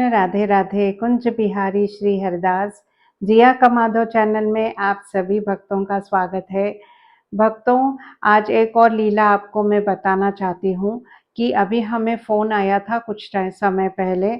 राधे राधे। कुंज बिहारी श्री हरदास जिया कमाधो channel में आप सभी भक्तों का स्वागत है। भक्तों, आज एक और लीला आपको मैं बताना चाहती हूँ कि अभी हमें फ़ोन आया था कुछ समय पहले।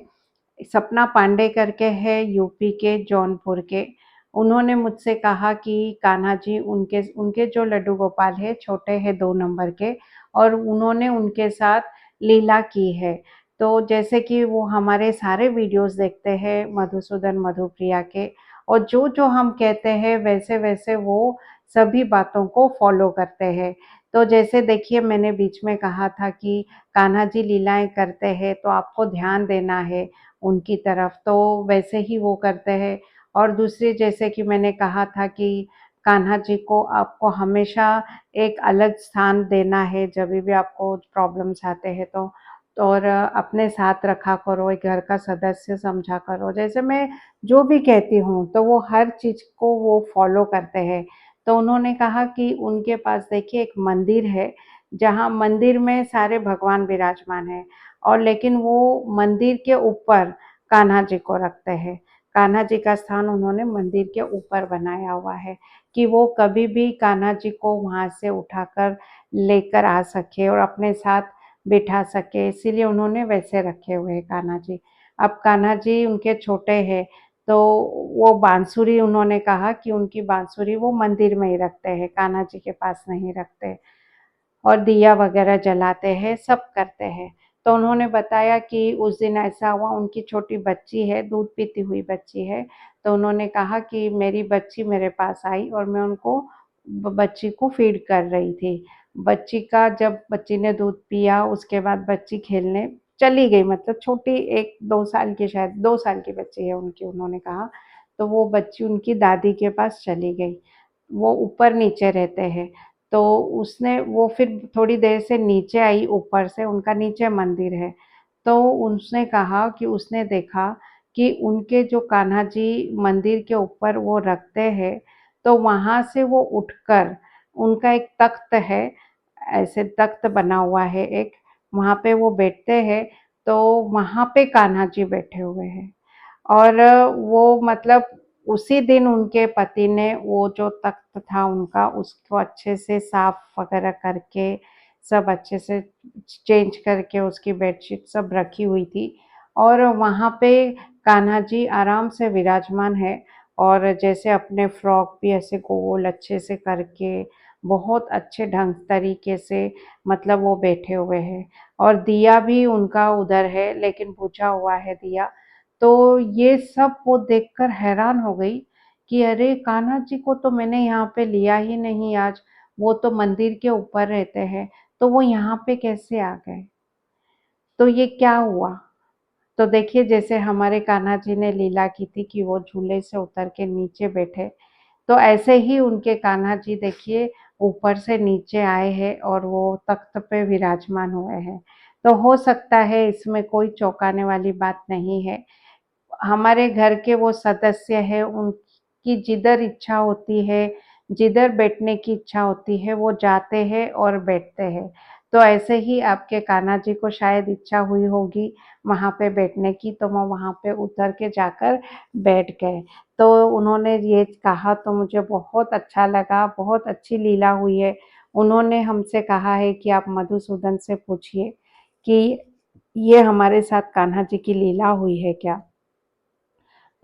सपना पांडे करके है यूपी के जौनपुर के। उन्होंने मुझसे कहा कि कान्हा जी उनके उनके जो लड्डू गोपाल है छोटे हैं 2 नंबर के, और उन्होंने उनके साथ लीला की है। तो जैसे कि वो हमारे सारे वीडियोस देखते हैं मधुसूदन मधुप्रिया के, और जो हम कहते हैं वैसे-वैसे वो सभी बातों को फ़ॉलो करते हैं। तो जैसे देखिए, मैंने बीच में कहा था कि कान्हा जी लीलाएँ करते हैं तो आपको ध्यान देना है उनकी तरफ, तो वैसे ही वो करते हैं। और दूसरी, जैसे कि मैंने कहा था कि कान्हा जी को आपको हमेशा एक अलग स्थान देना है जभी भी आपको प्रॉब्लम्स आते हैं तो। और अपने साथ रखा करो, एक घर का सदस्य समझा करो। जैसे मैं जो भी कहती हूँ तो वो हर चीज़ को वो फ़ॉलो करते हैं। तो उन्होंने कहा कि उनके पास देखिए एक मंदिर है, जहाँ मंदिर में सारे भगवान विराजमान हैं, और लेकिन वो मंदिर के ऊपर कान्हा जी को रखते हैं। कान्हा जी का स्थान उन्होंने मंदिर के ऊपर बनाया हुआ है कि वो कभी भी कान्हा जी को वहाँ से उठाकर लेकर आ सके और अपने साथ बिठा सके, इसीलिए उन्होंने वैसे रखे हुए हैं कान्हा जी। अब कान्हा जी उनके छोटे हैं, तो वो बांसुरी, उन्होंने कहा कि उनकी बांसुरी वो मंदिर में ही रखते हैं, कान्हा जी के पास नहीं रखते। और दिया वगैरह जलाते हैं, सब करते हैं। तो उन्होंने बताया कि उस दिन ऐसा हुआ, उनकी छोटी बच्ची है, दूध पीती हुई बच्ची है, तो उन्होंने कहा कि मेरी बच्ची मेरे पास आई और मैं उनको बच्ची को फीड कर रही थी। जब बच्ची ने दूध पिया, उसके बाद बच्ची खेलने चली गई, मतलब छोटी 1-2 साल की, शायद 2 साल की बच्ची है उनकी, उन्होंने कहा। तो वो बच्ची उनकी दादी के पास चली गई। वो ऊपर-नीचे रहते हैं। तो उसने वो फिर थोड़ी देर से नीचे आई, ऊपर से उनका नीचे मंदिर है। तो उसने कहा कि उसने देखा कि उनके जो कान्हा जी मंदिर के ऊपर वो रखते हैं, तो वहाँ से वो उठकर, उनका एक तख्त है, ऐसे तख्त बना हुआ है एक, वहाँ पे वो बैठते हैं, तो वहाँ पे कान्हा जी बैठे हुए हैं। और वो मतलब उसी दिन उनके पति ने वो जो तख्त था उनका, उसको अच्छे से साफ वगैरह करके, सब अच्छे से चेंज करके उसकी बेडशीट सब रखी हुई थी, और वहाँ पे कान्हा जी आराम से विराजमान है। और जैसे अपने फ्रॉक भी ऐसे गोल अच्छे से करके, बहुत अच्छे ढंग तरीके से, मतलब वो बैठे हुए हैं। और दिया भी उनका उधर है, लेकिन बुझा हुआ है दिया। तो ये सब वो देखकर हैरान हो गई कि अरे, कान्हा जी को तो मैंने यहाँ पे लिया ही नहीं आज, वो तो मंदिर के ऊपर रहते हैं, तो वो यहाँ पे कैसे आ गए? तो ये क्या हुआ? तो देखिए, जैसे हमारे कान्हा जी ने लीला की थी कि वो झूले से उतर के नीचे बैठे, तो ऐसे ही उनके कान्हा जी देखिए ऊपर से नीचे आए हैं और वो तख्त पे विराजमान हुए हैं। तो हो सकता है इसमें कोई चौंकाने वाली बात नहीं है। हमारे घर के वो सदस्य हैं, उनकी जिधर इच्छा होती है, जिधर बैठने की इच्छा होती है, वो जाते हैं और बैठते हैं। तो ऐसे ही आपके कान्हा जी को शायद इच्छा हुई होगी वहाँ पे बैठने की, तो वो वहाँ पे उतर के जाकर बैठ गए। तो उन्होंने ये कहा तो मुझे बहुत अच्छा लगा, बहुत अच्छी लीला हुई है। उन्होंने हमसे कहा है कि आप मधुसूदन से पूछिए कि ये हमारे साथ कान्हा जी की लीला हुई है क्या?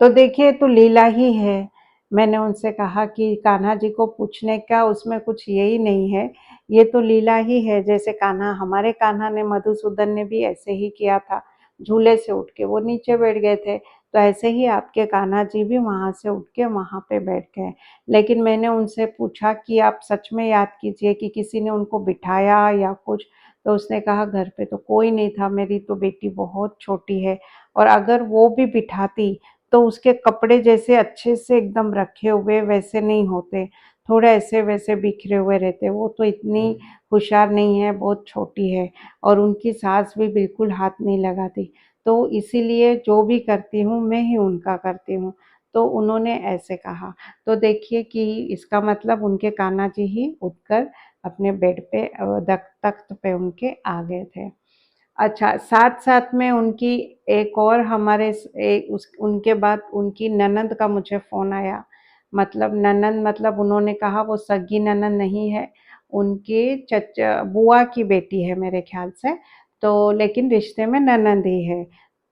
तो देखिए, तो लीला ही है। मैंने उनसे कहा कि कान्हा जी को पूछने का उसमें कुछ यही नहीं है, ये तो लीला ही है। जैसे कान्हा, हमारे कान्हा ने, मधुसूदन ने भी ऐसे ही किया था, झूले से उठ के वो नीचे बैठ गए थे, तो ऐसे ही आपके कान्हा जी भी वहाँ से उठ के वहाँ पे बैठ गए। लेकिन मैंने उनसे पूछा कि आप सच में याद कीजिए कि किसी ने उनको बिठाया या कुछ, तो उसने कहा घर पे तो कोई नहीं था, मेरी तो बेटी बहुत छोटी है, और अगर वो भी बिठाती तो उसके कपड़े जैसे अच्छे से एकदम रखे हुए वैसे नहीं होते, थोड़े ऐसे-वैसे बिखरे हुए रहते। वो तो इतनी होशियार नहीं है, बहुत छोटी है, और उनकी सास भी बिल्कुल हाथ नहीं लगाती। तो इसीलिए जो भी करती हूँ, मैं ही उनका करती हूँ। तो उन्होंने ऐसे कहा। तो देखिए कि इसका मतलब उनके कान्हा जी ही उठकर अपने बेड पे, तख्त पे उनके आ गए थे। अच्छा, साथ-साथ में उनकी एक और हमारे उनके बाद उनकी ननंद का मुझे फ़ोन आया। मतलब ननंद, मतलब उन्होंने कहा वो सगी ननंद नहीं है, उनके चचा बुआ की बेटी है मेरे ख़्याल से, तो लेकिन रिश्ते में ननंद ही है।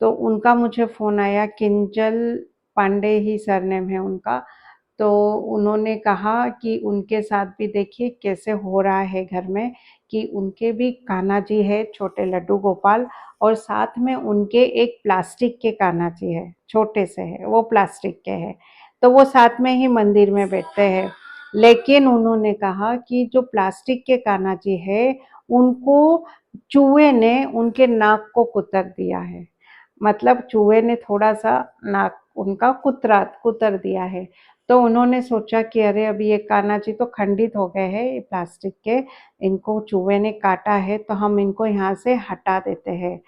तो उनका मुझे फ़ोन आया, किंजल पांडे ही सरनेम है उनका। तो उन्होंने कहा कि उनके साथ भी देखिए कैसे हो रहा है घर में, कि उनके भी कान्हा जी है, छोटे लड्डू गोपाल, और साथ में उनके एक प्लास्टिक के कान्हा जी है, छोटे से है, वो प्लास्टिक के हैं। तो वो साथ में ही मंदिर में बैठते हैं। लेकिन उन्होंने कहा कि जो प्लास्टिक के कान्हा जी है, उनको चूहे ने उनके नाक को कुतर दिया है। मतलब चूहे ने थोड़ा-सा नाक उनका कुतर दिया है। तो उन्होंने सोचा कि अरे अभी ये कान्हा जी तो खंडित हो गए हैं ये प्लास्टिक के, इनको चूहे ने काटा है तो हम इनको यहाँ से हटा देते हैं।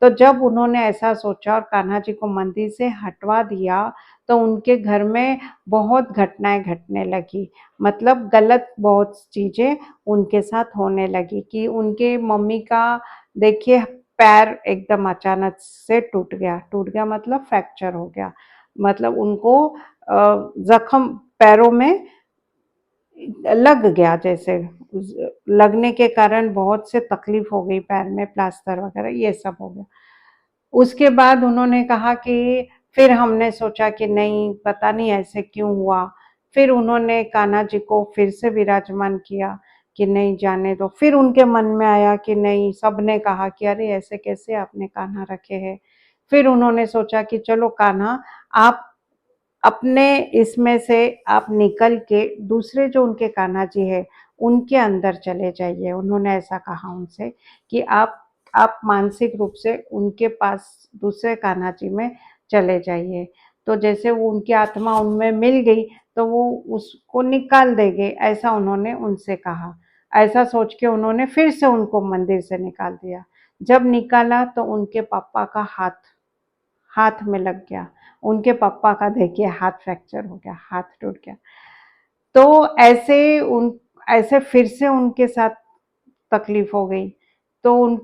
तो जब उन्होंने ऐसा सोचा और कान्हा जी को मंदिर से हटवा दिया, तो उनके घर में बहुत घटनाएँ घटने लगी। मतलब गलत बहुत चीज़ें उनके साथ होने लगी कि उनके मम्मी का देखिए पैर एकदम अचानक से टूट गया मतलब फ्रैक्चर हो गया। मतलब उनको ज़ख्म पैरों में लग गया, जैसे लगने के कारण बहुत से तकलीफ हो गई, पैर में प्लास्टर वगैरह ये सब हो गया। उसके बाद उन्होंने कहा कि फिर हमने सोचा कि नहीं, पता नहीं ऐसे क्यों हुआ। फिर उन्होंने कान्हा जी को फिर से विराजमान किया कि नहीं जाने दो। फिर उनके मन में आया कि नहीं, सबने कहा कि अरे ऐसे कैसे आपने कान्हा रखे हैं। फिर उन्होंने सोचा कि चलो कान्हा, आप अपने इसमें से आप निकल के दूसरे जो उनके कान्हा जी है उनके अंदर चले जाइए। उन्होंने ऐसा कहा उनसे कि आप मानसिक रूप से उनके पास दूसरे कान्हा जी में चले जाइए। तो जैसे वो उनकी आत्मा उनमें मिल गई तो वो उसको निकाल देंगे, ऐसा उन्होंने उनसे कहा। ऐसा सोच के उन्होंने फिर से उनको मंदिर से निकाल दिया। जब निकाला तो उनके पापा का हाथ हाथ में लग गया। उनके पापा का देखिए हाथ फ्रैक्चर हो गया, हाथ टूट गया। तो ऐसे फिर से उनके साथ तकलीफ हो गई। तो उन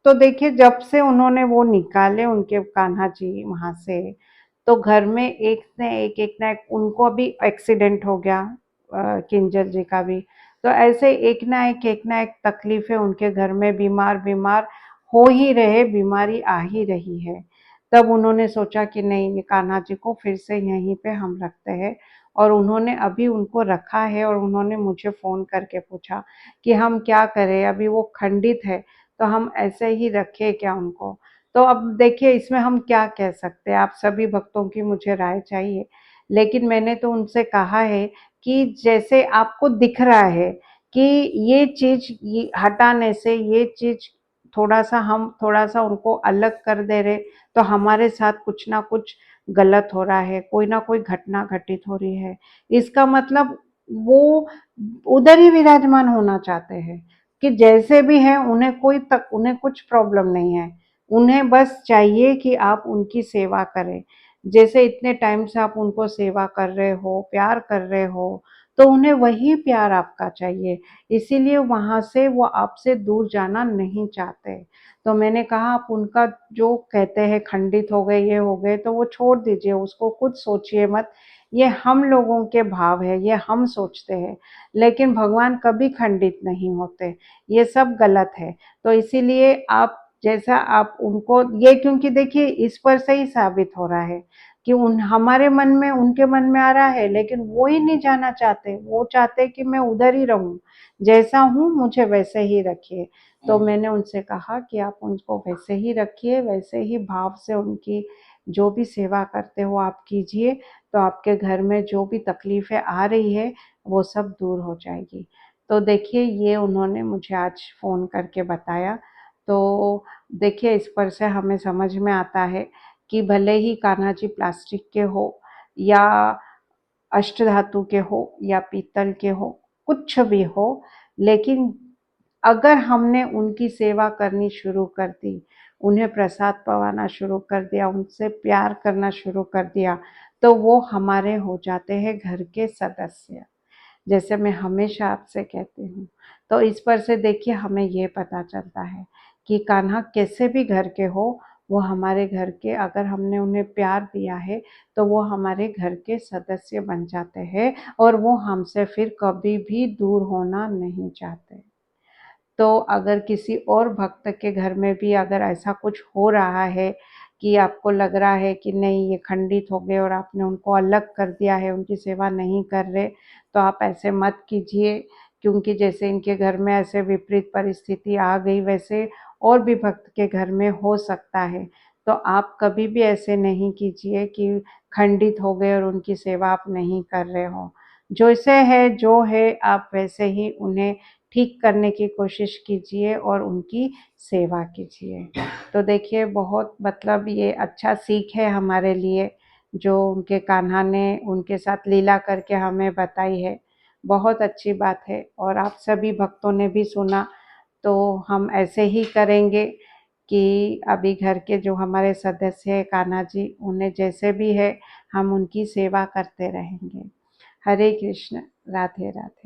तो देखिए जब से उन्होंने वो निकाले उनके कान्हा जी वहाँ से, तो घर में एक ना एक उनको अभी एक्सीडेंट हो गया, किंजल जी का भी। तो ऐसे एक ना एक तकलीफ़ें उनके घर में, बीमार-बीमार हो ही रहे, बीमारी आ ही रही है। तब उन्होंने सोचा कि नहीं, ये कान्हा जी को फिर से यहीं पे हम रखते हैं, और उन्होंने अभी उनको रखा है। और उन्होंने मुझे फ़ोन करके पूछा कि हम क्या करें? अभी वो खंडित है, तो हम ऐसे ही रखें क्या उनको? तो अब देखिए इसमें हम क्या कह सकते हैं? आप सभी भक्तों की मुझे राय चाहिए। लेकिन मैंने तो उनसे कहा है कि जैसे आपको दिख रहा है कि ये चीज़ ये हटाने से ये चीज़ थोड़ा-सा उनको अलग कर दे रहे, तो हमारे साथ कुछ ना कुछ गलत हो रहा है, कोई ना कोई घटना घटित हो रही है। इसका मतलब वो उधर ही विराजमान होना चाहते हैं कि जैसे भी हैं उन्हें कुछ प्रॉब्लम नहीं है। उन्हें बस चाहिए कि आप उनकी सेवा करें। जैसे इतने टाइम से आप उनको सेवा कर रहे हो, प्यार कर रहे हो, तो उन्हें वही प्यार आपका चाहिए। इसीलिए वहाँ से वो आपसे दूर जाना नहीं चाहते। तो मैंने कहा आप उनका जो कहते हैं खंडित हो गए, ये हो गए, तो वो छोड़ दीजिए, उसको कुछ सोचिए मत। ये हम लोगों के भाव है, ये हम सोचते हैं, लेकिन भगवान कभी खंडित नहीं होते, ये सब गलत है। तो इसीलिए आप जैसा आप उनको ये, क्योंकि देखिए इस पर से ही साबित हो रहा है कि उन हमारे मन में उनके मन में आ रहा है, लेकिन वो ही नहीं जाना चाहते। वो चाहते कि मैं उधर ही रहूं, जैसा हूँ मुझे वैसे ही रखिए। तो मैंने उनसे कहा कि आप उनको वैसे ही रखिए, वैसे ही भाव से उनकी जो भी सेवा करते हो आप कीजिए, तो आपके घर में जो भी तकलीफ़ें आ रही है, वो सब दूर हो जाएगी। तो देखिए ये उन्होंने मुझे आज फ़ोन करके बताया। तो देखिए इस पर से हमें समझ में आता है कि भले ही कान्हा जी प्लास्टिक के हो या अष्टधातु के हो या पीतल के हो, कुछ भी हो, लेकिन अगर हमने उनकी सेवा करनी शुरू कर दी, उन्हें प्रसाद पवाना शुरू कर दिया, उनसे प्यार करना शुरू कर दिया, तो वो हमारे हो जाते हैं घर के सदस्य। जैसे मैं हमेशा आपसे कहती हूँ। तो इस पर से देखिए हमें ये पता चलता है कि कान्हा कैसे भी घर के हो, वो हमारे घर के, अगर हमने उन्हें प्यार दिया है तो वो हमारे घर के सदस्य बन जाते हैं और वो हमसे फिर कभी भी दूर होना नहीं चाहते। तो अगर किसी और भक्त के घर में भी अगर ऐसा कुछ हो रहा है कि आपको लग रहा है कि नहीं ये खंडित हो गए और आपने उनको अलग कर दिया है, उनकी सेवा नहीं कर रहे, तो आप ऐसे मत कीजिए, क्योंकि जैसे इनके घर में ऐसे विपरीत परिस्थिति आ गई, वैसे और भी भक्त के घर में हो सकता है। तो आप कभी भी ऐसे नहीं कीजिए कि खंडित हो गए और उनकी सेवा आप नहीं कर रहे हो। जैसे है जो है आप वैसे ही उन्हें ठीक करने की कोशिश कीजिए और उनकी सेवा कीजिए। तो देखिए बहुत मतलब ये अच्छा सीख है हमारे लिए, जो उनके कान्हा ने उनके साथ लीला करके हमें बताई है। बहुत अच्छी बात है और आप सभी भक्तों ने भी सुना, तो हम ऐसे ही करेंगे कि अभी घर के जो हमारे सदस्य हैं कान्हा जी, उन्हें जैसे भी है हम उनकी सेवा करते रहेंगे। हरे कृष्ण, राधे राधे।